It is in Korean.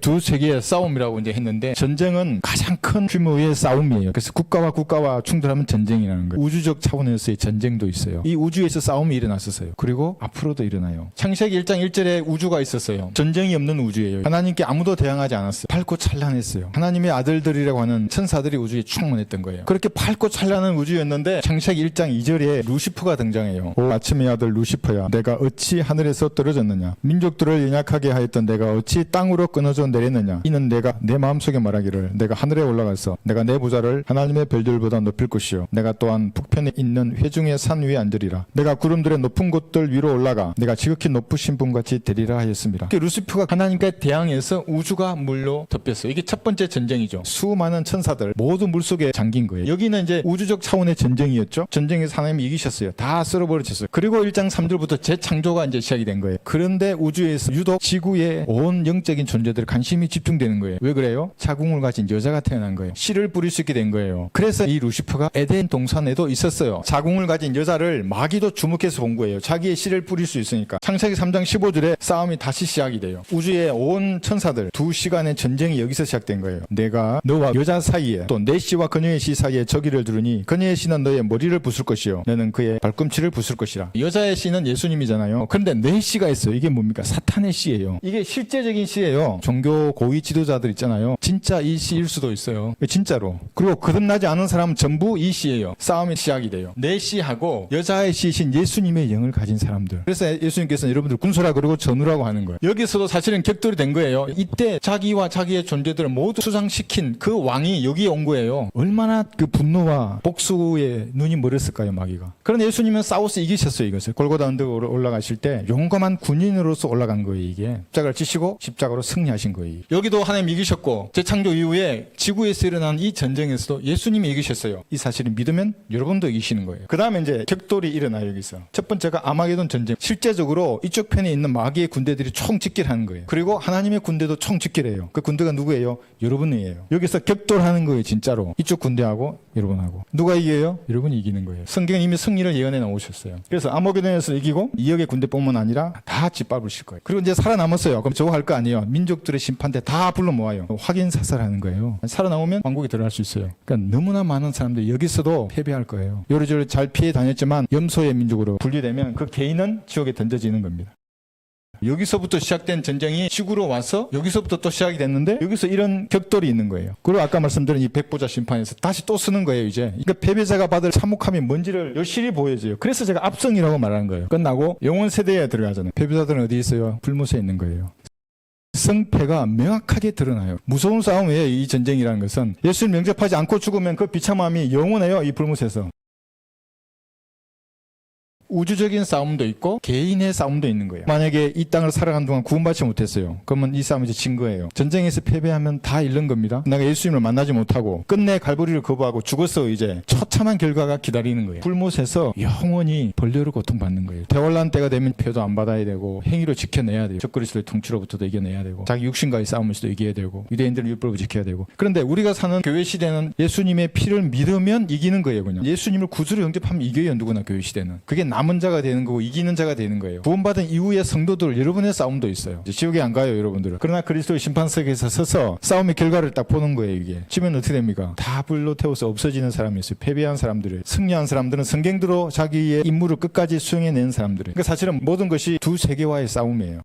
두 세계의 싸움이라고 이제 했는데, 전쟁은 가장 큰 규모의 싸움이에요. 그래서 국가와 국가와 충돌하면 전쟁이라는 거예요. 우주적 차원에서의 전쟁도 있어요. 이 우주에서 싸움이 일어났었어요. 그리고 앞으로도 일어나요. 창세기 1장 1절에 우주가 있었어요. 전쟁이 없는 우주예요. 하나님께 아무도 대항하지 않았어요. 밝고 찬란했어요. 하나님의 아들들이라고 하는 천사들이 우주에 충만했던 거예요. 그렇게 밝고 찬란한 우주였는데 창세기 1장 2절에 루시퍼가 등장해요. 오 아침의 아들 루시퍼야, 내가 어찌 하늘에서 떨어졌느냐? 민족들을 연약하게 하였던 내가 어찌 땅으로 끊어져 내렸느냐? 이는 내가 내 마음속에 말하기를 내가 하늘에 올라가서 내가 내 보좌를 하나님의 별들보다 높일 것이요 내가 또한 북편에 있는 회중의 산 위에 앉으리라. 내가 구름들의 높은 곳들 위로 올라가 내가 지극히 높으신 분같이 되리라 하였습니다. 루시퍼가 하나님께 대항해서 우주가 물로 덮였어요. 이게 첫 번째 전쟁이죠. 수많은 천사들 모두 물속에 잠긴 거예요. 여기는 이제 우주적 차원의 전쟁이었죠. 전쟁에서 하나님이 이기셨어요. 다 쓸어버리셨어요. 그리고 1장 3절부터 재창조가 이제 시작이 된 거예요. 그런데 우주에서 유독 지구의 온 영적인 존재들의 관심이 집중되는 거예요. 왜 그래요? 자궁을 가진 여자가 태어난 거예요. 씨를 뿌릴 수 있게 된 거예요. 그래서 이 루시퍼가 에덴 동산에도 있었어요. 자궁을 가진 여자를 마귀도 주목해서 본 거예요. 자기의 씨를 뿌릴 수 있으니까. 창세기 3장 15절에 싸움이 다시 시작이 돼요. 우주의 온 천사들 2시간의 전쟁이 여기서 시작된 거예요. 내가 너와 여자 사이에 또 내 씨와 그녀의 씨 사이에 저기를 두르니 그녀의 씨는 너의 머리를 부술 것이요 너는 그의 발꿈치를 부술 것이라. 여자의 씨는 예수님이잖아요. 그런데 내 씨가 있어요. 이게 뭡니까? 사탄의 씨예요. 이게 실제적인 씨예요. 종교 고위 지도자들 있잖아요. 진짜 이 씨일 수도 있어요. 진짜로. 그리고 거듭나지 않은 사람은 전부 이 씨예요. 싸움이 시작이 돼요. 내 씨하고 여자의 씨이신 예수님의 영을 가진 사람들. 그래서 예수님께서는 여러분들 군소라 그러고 전우라고 하는 거예요. 여기서도 사실은 격돌이 된 거예요. 이때 자기와 자기의 존재들을 모두 수상시킨 그 왕이 여기에 온 거예요. 얼마나 그 분노와 복수에 눈이 멀었을까요, 마귀가. 그런데 예수님은 싸워서 이기셨어요, 이것을. 골고다 언덕으로 올라가실 때 용감한 군인으로서 올라간 거예요, 이게. 십자가를 지시고 십자가로 승리하신 거예요. 여기도 하나님 이기셨고, 재창조 이후에 지구에서 일어난 이 전쟁에서도 예수님이 이기셨어요. 이 사실을 믿으면 여러분도 이기시는 거예요. 그 다음에 이제 격돌이 일어나요, 여기서. 첫 번째가 아마게돈 전쟁. 실제적으로 이쪽 편에 있는 마귀의 군대들이 총집결하는 거예요. 그리고 하나님의 군대도 총집결해요. 그 군대가 누구예요? 여러분이에요. 여기서 격돌하는 거예요, 진짜로. 이쪽 군대하고 여러분하고. 누가 이겨요? 여러분이 이기는 거예요. 성경은 이미 승리를 예언해 놓으셨어요. 그래서 아마게돈에서 이기고 2억의 군대뿐만 아니라 다 짓밟으실 거예요. 그리고 이제 살아남았어요. 그럼 저거 할 거 아니에요. 민족들의 심판대 다 불러 모아요. 확인 사살하는 거예요. 살아나오면 왕국에 들어갈 수 있어요. 그러니까 너무나 많은 사람들이 여기서도 패배할 거예요. 요리조리 잘 피해 다녔지만 염소의 민족으로 분류되면 그 개인은 지옥에 던져지는 겁니다. 여기서부터 시작된 전쟁이 지구로 와서 여기서부터 또 시작이 됐는데 여기서 이런 격돌이 있는 거예요. 그리고 아까 말씀드린 이 백보자 심판에서 다시 또 쓰는 거예요, 이제. 그러니까 패배자가 받을 참혹함이 뭔지를 여실히 보여줘요. 그래서 제가 압승이라고 말하는 거예요. 끝나고 영원 세대에 들어가잖아요. 패배자들은 어디 있어요? 불못에 있는 거예요. 승패가 명확하게 드러나요. 무서운 싸움이에요, 이 전쟁이라는 것은. 예수를 영접하지 않고 죽으면 그 비참함이 영원해요, 이 불못에서. 우주적인 싸움도 있고 개인의 싸움도 있는 거예요. 만약에 이 땅을 살아가는 동안 구원받지 못했어요. 그러면 이 싸움이 이제 진 거예요. 전쟁에서 패배하면 다 잃는 겁니다. 내가 예수님을 만나지 못하고 끝내 갈보리를 거부하고 죽어서 이제 처참한 결과가 기다리는 거예요. 불못에서 영원히 벌레로 고통받는 거예요. 대환란 때가 되면 표도 안 받아야 되고 행위로 지켜내야 돼요. 적그리스도의 통치로부터도 이겨내야 되고 자기 육신과의 싸움에서도 이겨야 되고 유대인들은 율법을 지켜야 되고. 그런데 우리가 사는 교회 시대는 예수님의 피를 믿으면 이기는 거예요. 그냥 예수님을 구주로 영접하면 이겨요. 누구나 교회 시대는. 그게 남은 자가 되는 거고 이기는 자가 되는 거예요. 구원받은 이후의 성도들 여러분의 싸움도 있어요. 이제 지옥에 안 가요, 여러분들은. 그러나 그리스도의 심판석에서 서서 싸움의 결과를 딱 보는 거예요. 이게 지면 어떻게 됩니까? 다 불로 태워서 없어지는 사람이 있어요. 패배한 사람들을. 승리한 사람들은 성경대로 자기의 임무를 끝까지 수행해낸 사람들이에요. 그러니까 사실은 모든 것이 두 세계와의 싸움이에요.